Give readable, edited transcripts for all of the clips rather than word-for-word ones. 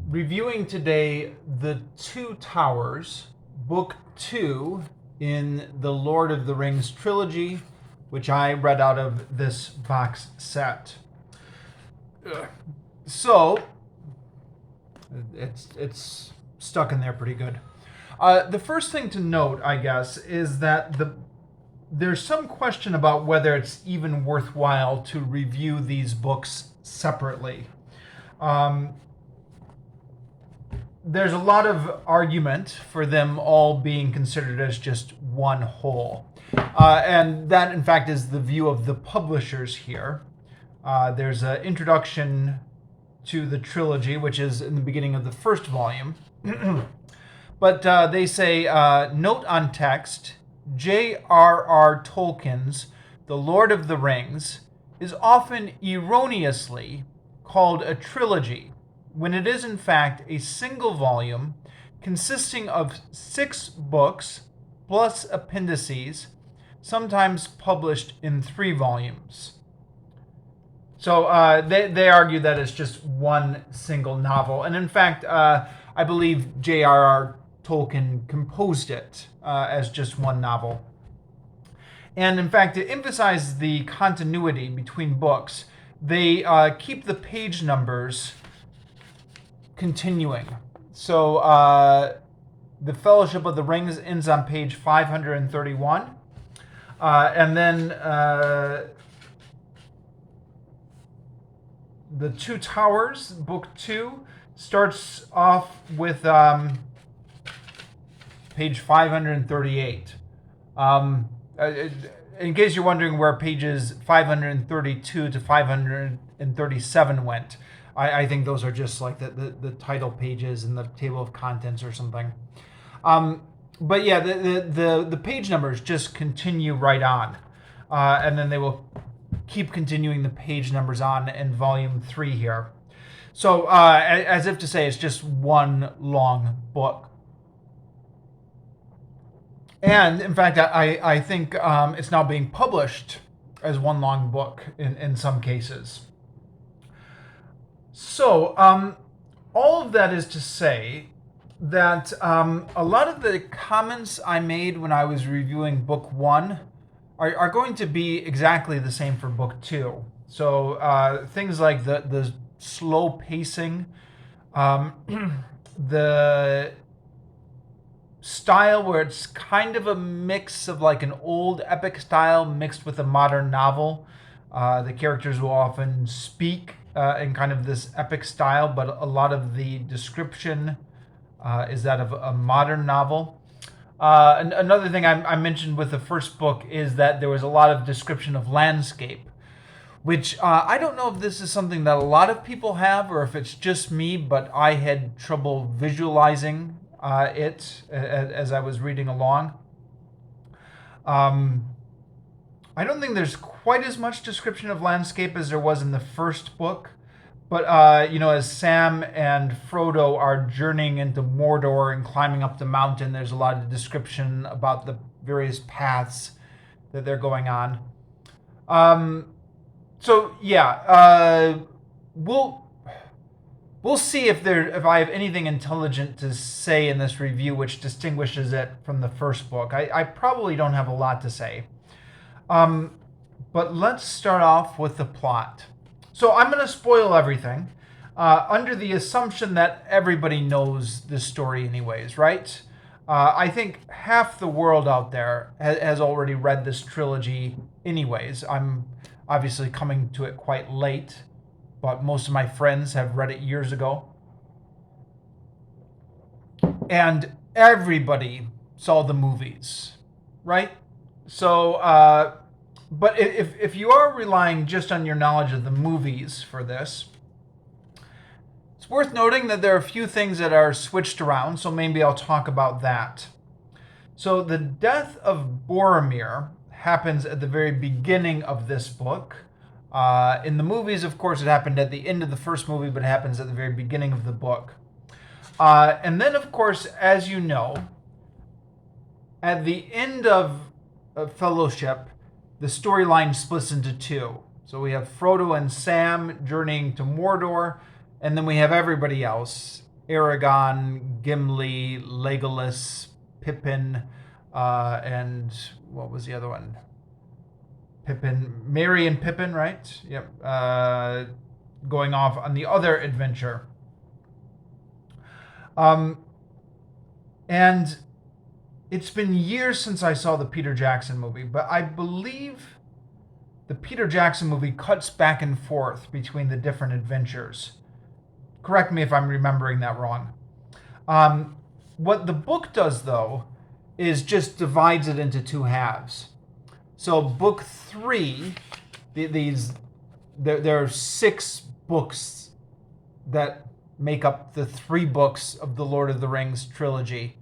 reviewing today The Two Towers, Book 2 in the Lord of the Rings trilogy, which I read out of this box set. So, it's stuck in there pretty good. The first thing to note, I guess, is that there's some question about whether it's even worthwhile to review these books separately. There's a lot of argument for them all being considered as just one whole. And that, in fact, is the view of the publishers here. There's an introduction to the trilogy, which is in the beginning of the first volume. But they say, note on text, J.R.R. Tolkien's The Lord of the Rings is often erroneously called a trilogy, when it is in fact a single volume consisting of 6 books plus appendices, sometimes published in 3 volumes. So they argue that it's just one single novel. And in fact, I believe J.R.R. Tolkien composed it as just one novel. And in fact, to emphasize the continuity between books, they keep the page numbers continuing. So the Fellowship of the Rings ends on page 531. And then The Two Towers, Book 2, starts off with page 538. In case you're wondering where pages 532 to 537 went, I think those are just like the title pages and the table of contents or something. But yeah, the page numbers just continue right on. And then they will keep continuing the page numbers on in volume 3 here. So as if to say it's just one long book. And in fact, I think it's now being published as one long book in some cases. So all of that is to say that a lot of the comments I made when I was reviewing book 1 are going to be exactly the same for book 2. So things like the slow pacing, the style where it's kind of a mix of like an old epic style mixed with a modern novel. The characters will often speak in kind of this epic style, but a lot of the description is that of a modern novel. And another thing I mentioned with the first book is that there was a lot of description of landscape, which I don't know if this is something that a lot of people have or if it's just me, but I had trouble visualizing it as I was reading along. I don't think there's quite as much description of landscape as there was in the first book, but as Sam and Frodo are journeying into Mordor and climbing up the mountain, there's a lot of description about the various paths that they're going on. So yeah, we'll see if I have anything intelligent to say in this review which distinguishes it from the first book. I probably don't have a lot to say. But let's start off with the plot. So I'm going to spoil everything under the assumption that everybody knows this story anyways, right? I think half the world out there has already read this trilogy anyways. I'm obviously coming to it quite late, but most of my friends have read it years ago. And everybody saw the movies, right? So, but if you are relying just on your knowledge of the movies for this, it's worth noting that there are a few things that are switched around, so maybe I'll talk about that. So the Death of Boromir happens at the very beginning of this book. In the movies, of course, it happened at the end of the first movie, but it happens at the very beginning of the book. And then, of course, as you know, at the end of Fellowship, the storyline splits into 2. So we have Frodo and Sam journeying to Mordor, and then we have everybody else Aragorn, Gimli, Legolas, Pippin, and what was the other one? Pippin, Merry and Pippin, right? Yep. Going off on the other adventure. And it's been years since I saw the Peter Jackson movie, but I believe the Peter Jackson movie cuts back and forth between the different adventures. Correct me if I'm remembering that wrong. What the book does, though, is just divides it into two halves. So book 3, there are 6 books that make up the 3 books of the Lord of the Rings trilogy.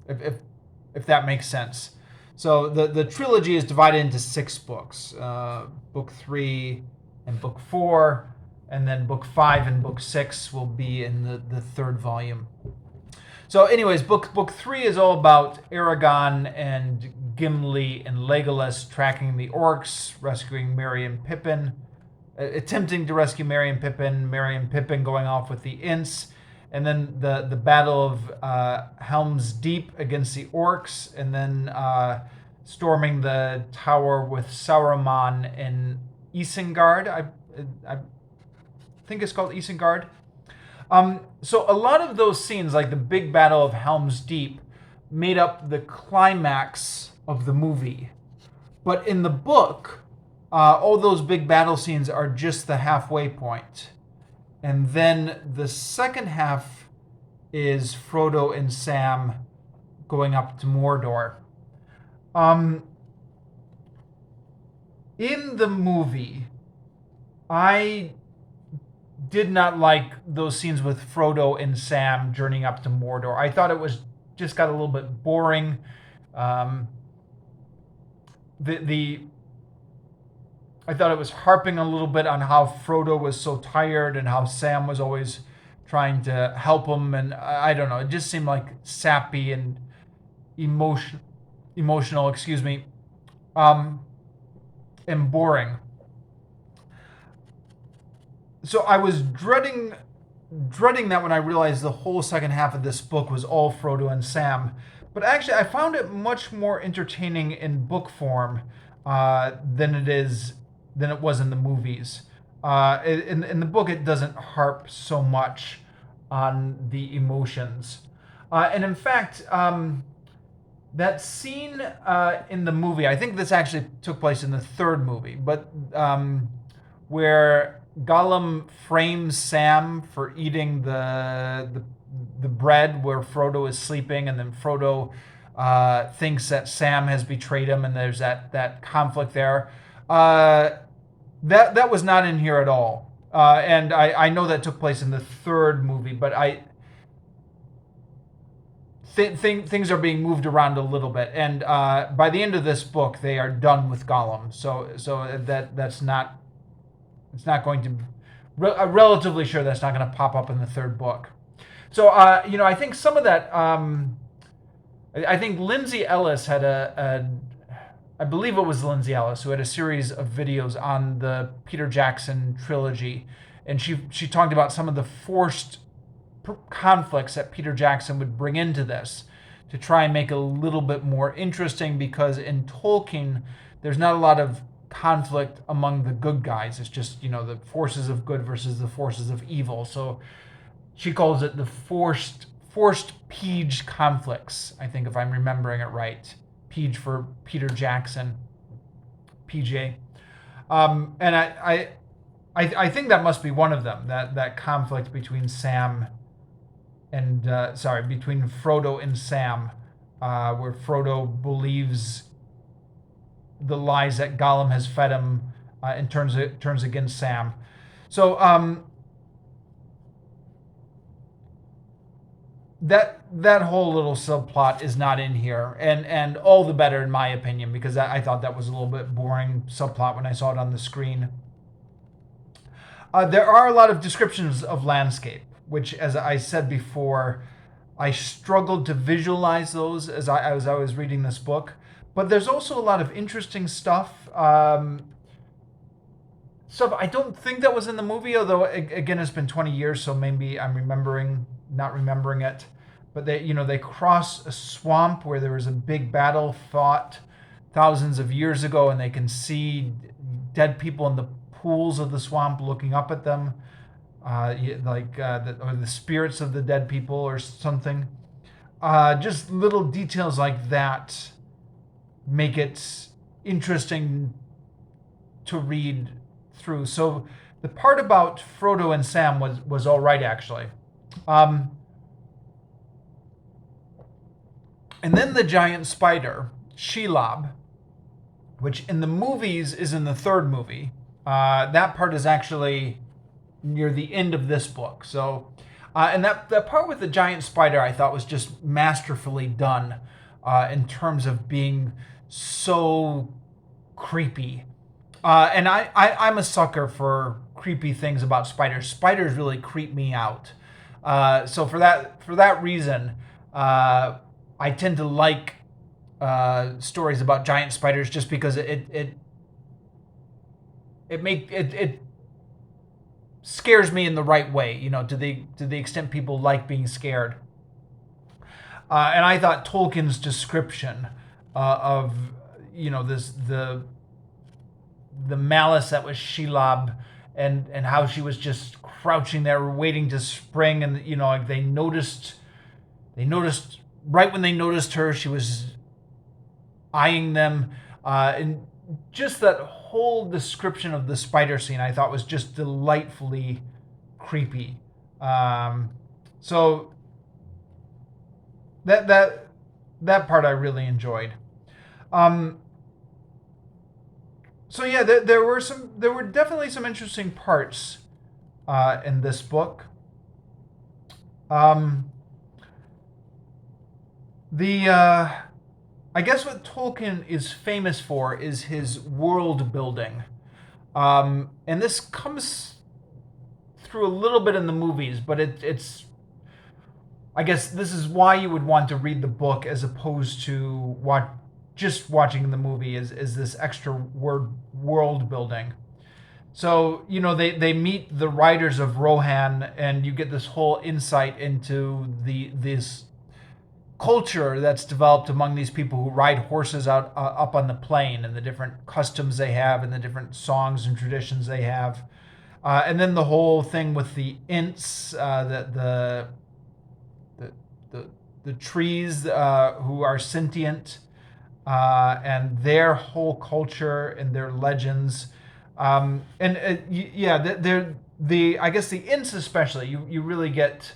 If that makes sense. So the trilogy is divided into 6 books. Book 3 and book 4, and then book 5 and book 6 will be in the 3rd volume. So anyways, book 3 is all about Aragorn and Gimli and Legolas tracking the orcs, rescuing Merry and Pippin, attempting to rescue Merry and Pippin going off with the Ints, and then the Battle of Helm's Deep against the orcs, and then storming the tower with Saruman in Isengard. I think it's called Isengard. So a lot of those scenes, like the big Battle of Helm's Deep, made up the climax of the movie. But in the book, all those big battle scenes are just the halfway point. And then the second half is Frodo and Sam going up to Mordor. In the movie, I did not like those scenes with Frodo and Sam journeying up to Mordor. I thought it was just got a little bit boring. I thought it was harping a little bit on how Frodo was so tired and how Sam was always trying to help him, and I don't know. It just seemed like sappy and emotional, and boring. So I was dreading that when I realized the whole second half of this book was all Frodo and Sam. But actually, I found it much more entertaining in book form than it was in the movies. In the book, it doesn't harp so much on the emotions. And in fact, that scene in the movie, I think this actually took place in the 3rd movie, but where Gollum frames Sam for eating the bread where Frodo is sleeping, and then Frodo thinks that Sam has betrayed him, and there's that conflict there. That was not in here at all, and I know that took place in the 3rd movie, but things are being moved around a little bit, and by the end of this book, they are done with Gollum. So that's not. It's not going to. I'm relatively sure that's not going to pop up in the 3rd book. So I think some of that. I think Lindsay Ellis had I believe it was Lindsay Ellis who had a series of videos on the Peter Jackson trilogy, and she talked about some of the forced conflicts that Peter Jackson would bring into this to try and make it a little bit more interesting, because in Tolkien there's not a lot of conflict among the good guys. It's just, the forces of good versus the forces of evil. So she calls it the forced Peege conflicts, I think, if I'm remembering it right. Peege for Peter Jackson, PJ. And I think that must be one of them, that conflict between between Frodo and Sam, where Frodo believes the lies that Gollum has fed him and turns against Sam. So that whole little subplot is not in here, and all the better in my opinion, because I thought that was a little bit boring subplot when I saw it on the screen. There are a lot of descriptions of landscape, which, as I said before, I struggled to visualize those as I was reading this book. But there's also a lot of interesting stuff. stuff. I don't think that was in the movie, although again, it's been 20 years, so maybe I'm not remembering it. But they cross a swamp where there was a big battle fought thousands of years ago, and they can see dead people in the pools of the swamp looking up at them, or the spirits of the dead people or something. Just little details like that make it interesting to read through. So the part about Frodo and Sam was all right, actually. Um, and then the giant spider, Shelob, which in the movies is in the third movie. That part is actually near the end of this book. So, and that part with the giant spider, I thought was just masterfully done in terms of being so creepy. And I'm a sucker for creepy things about spiders. Spiders really creep me out. So for that reason, I tend to like stories about giant spiders just because it scares me in the right way, to the extent people like being scared. And I thought Tolkien's description of the malice that was Shelob, and how she was just crouching there waiting to spring, and like they noticed right when they noticed her, she was eyeing them, and just that whole description of the spider scene I thought was just delightfully creepy. So that part I really enjoyed. So yeah, there were definitely some interesting parts in this book. I guess what Tolkien is famous for is his world building, and this comes through a little bit in the movies, but it's. I guess this is why you would want to read the book as opposed to just watching the movie. Is this extra world building? So they meet the riders of Rohan, and you get this whole insight into this culture that's developed among these people who ride horses out up on the plain, and the different customs they have, and the different songs and traditions they have, and then the whole thing with the Ints, the trees who are sentient, and their whole culture and their legends, they're I guess the Ints especially, you really get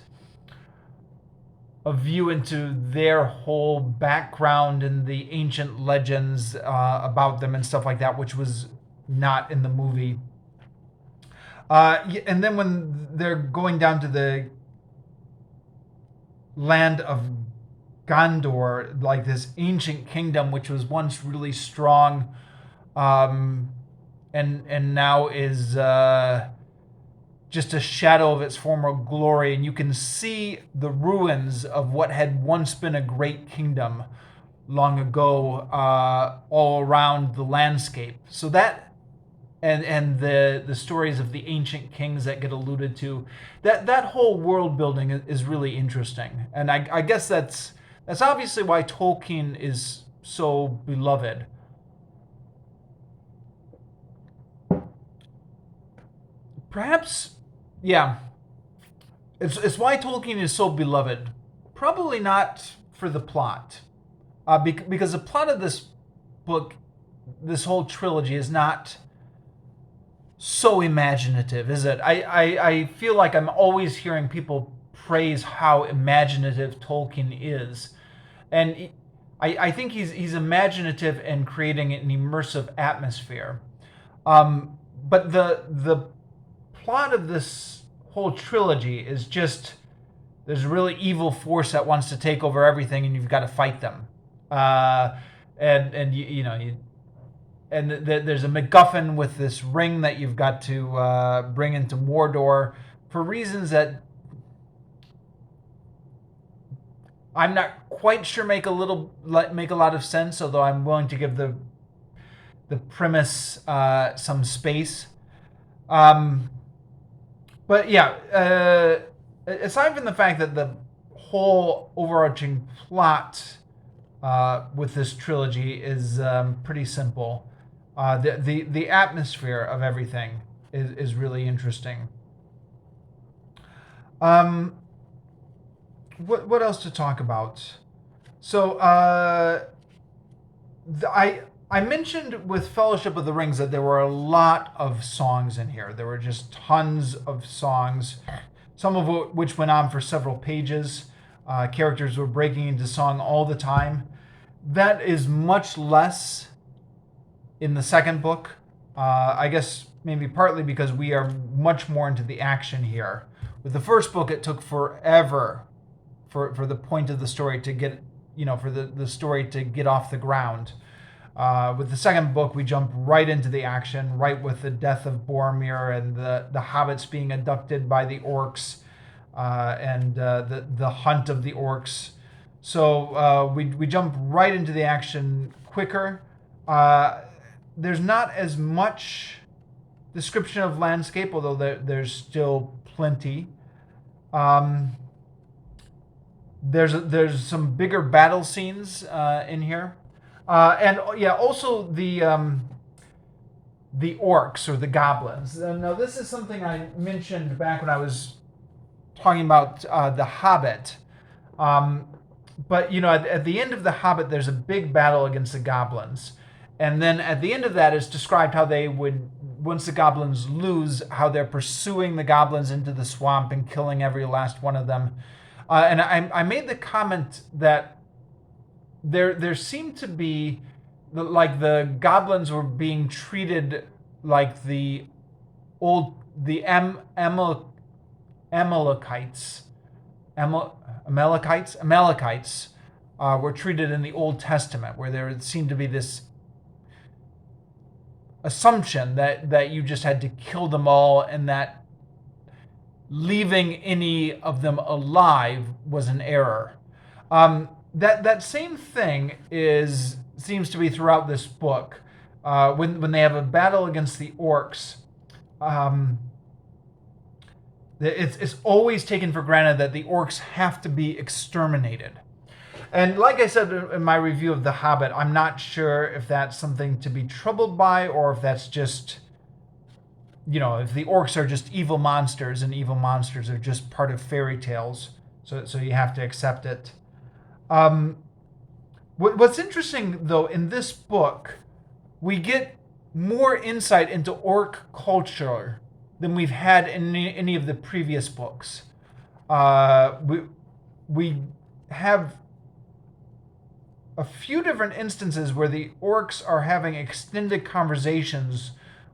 a view into their whole background and the ancient legends about them and stuff like that, which was not in the movie. And then when they're going down to the land of Gondor, like this ancient kingdom which was once really strong, and now is just a shadow of its former glory, and you can see the ruins of what had once been a great kingdom long ago all around the landscape. So that and the stories of the ancient kings that get alluded to, that whole world building is really interesting, and I guess that's obviously why Tolkien is so beloved. Perhaps, yeah, it's why Tolkien is so beloved. Probably not for the plot, because the plot of this book, this whole trilogy, is not so imaginative, is it? I feel like I'm always hearing people praise how imaginative Tolkien is, and I think he's imaginative and creating an immersive atmosphere. But the plot of this whole trilogy is just, there's a really evil force that wants to take over everything, and you've got to fight them. There's a MacGuffin with this ring that you've got to bring into Mordor for reasons that I'm not quite sure make a lot of sense, although I'm willing to give the premise some space. Um, but yeah, aside from the fact that the whole overarching plot with this trilogy is pretty simple, the atmosphere of everything is really interesting. Um, what else to talk about? So I mentioned with Fellowship of the Rings that there were a lot of songs in here. There were just tons of songs, some of which went on for several pages. Characters were breaking into song all the time. That is much less in the second book. I guess maybe partly because we are much more into the action here. With the first book, it took forever for the point of the story to get, for the story to get off the ground. With the second book, we jump right into the action, right with the death of Boromir and the hobbits being abducted by the orcs, and the hunt of the orcs. So we jump right into the action quicker. There's not as much description of landscape, although there's still plenty. There's some bigger battle scenes in here. And yeah, also the orcs or the goblins. Now, this is something I mentioned back when I was talking about the Hobbit. But at the end of the Hobbit, there's a big battle against the goblins, and then at the end of that is described how they would, once the goblins lose, how they're pursuing the goblins into the swamp and killing every last one of them. And I made the comment that there seemed to be, like, the goblins were being treated like the Amalekites. Amalekites were treated in the Old Testament, where there seemed to be this assumption that you just had to kill them all, and that leaving any of them alive was an error. That same thing seems to be throughout this book. When they have a battle against the orcs, it's always taken for granted that the orcs have to be exterminated. And like I said in my review of The Hobbit, I'm not sure if that's something to be troubled by, or if that's just, if the orcs are just evil monsters, and evil monsters are just part of fairy tales. So you have to accept it. What's interesting, though, in this book, we get more insight into orc culture than we've had in any of the previous books. We have a few different instances where the orcs are having extended conversations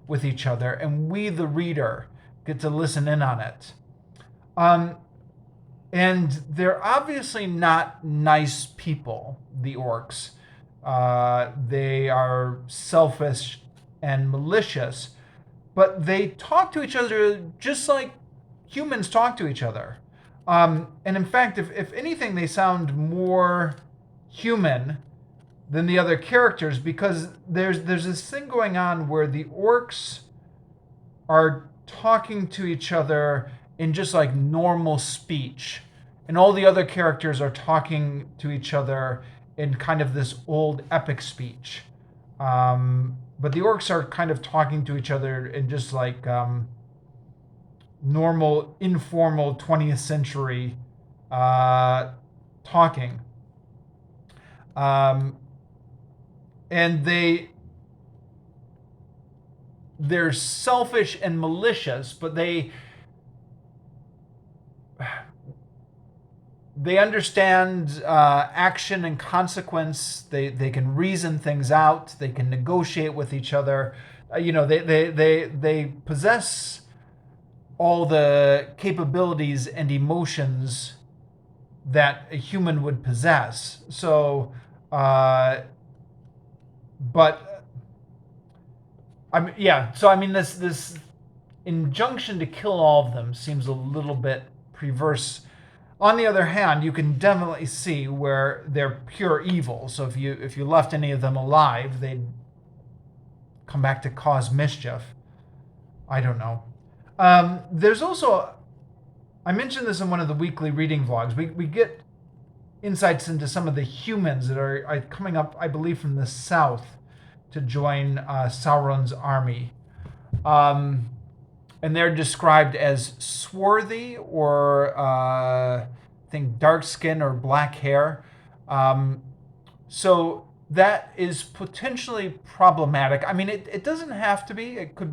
with each other, and we, the reader, get to listen in on it. And they're obviously not nice people, the orcs. They are selfish and malicious, but they talk to each other just like humans talk to each other. And in fact, if anything, they sound more human than the other characters, because there's this thing going on where the orcs are talking to each other in just like normal speech, and all the other characters are talking to each other in kind of this old epic speech. But the orcs are kind of talking to each other in just like normal, informal 20th century talking. And they're selfish and malicious, but they understand action and consequence. They can reason things out. They can negotiate with each other. They possess all the capabilities and emotions that a human would possess. So, but this injunction to kill all of them seems a little bit perverse. On the other hand, you can definitely see where they're pure evil. So if you left any of them alive, they'd come back to cause mischief. I don't know. There's also, I mentioned this in one of the weekly reading vlogs. We get insights into some of the humans that are coming up, I believe, from the south to join Sauron's army. And they're described as swarthy or I think dark skin or black hair. So that is potentially problematic. I mean, it doesn't have to be. It could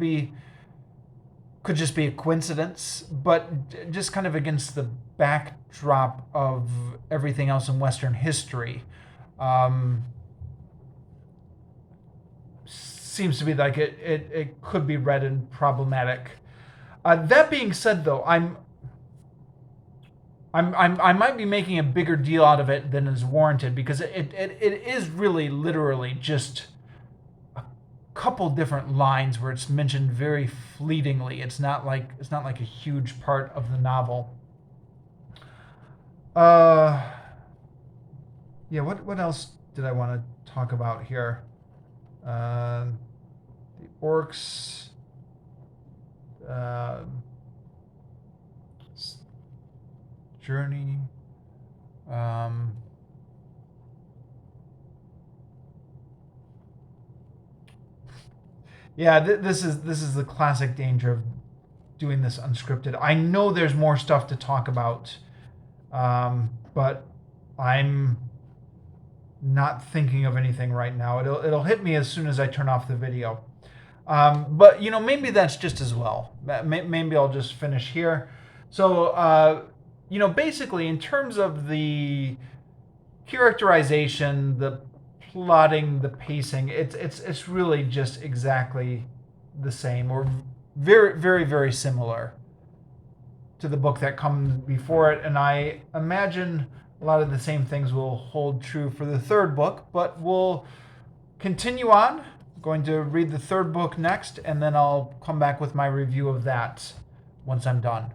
just be a coincidence, but just kind of against the backdrop of everything else in Western history. Seems to be like it could be read in problematic. That being said, though, I might be making a bigger deal out of it than is warranted, because it is really literally just a couple different lines where it's mentioned very fleetingly. It's not like a huge part of the novel. Yeah. What else did I want to talk about here? The orcs. Journey. Yeah, this is the classic danger of doing this unscripted. I know there's more stuff to talk about, but I'm not thinking of anything right now. It'll hit me as soon as I turn off the video. But maybe that's just as well. Maybe I'll just finish here. So basically, in terms of the characterization, the plotting, the pacing, it's really just exactly the same, or very, very, very similar to the book that comes before it. And I imagine a lot of the same things will hold true for the third book, but we'll continue on. I'm going to read the third book next, and then I'll come back with my review of that once I'm done.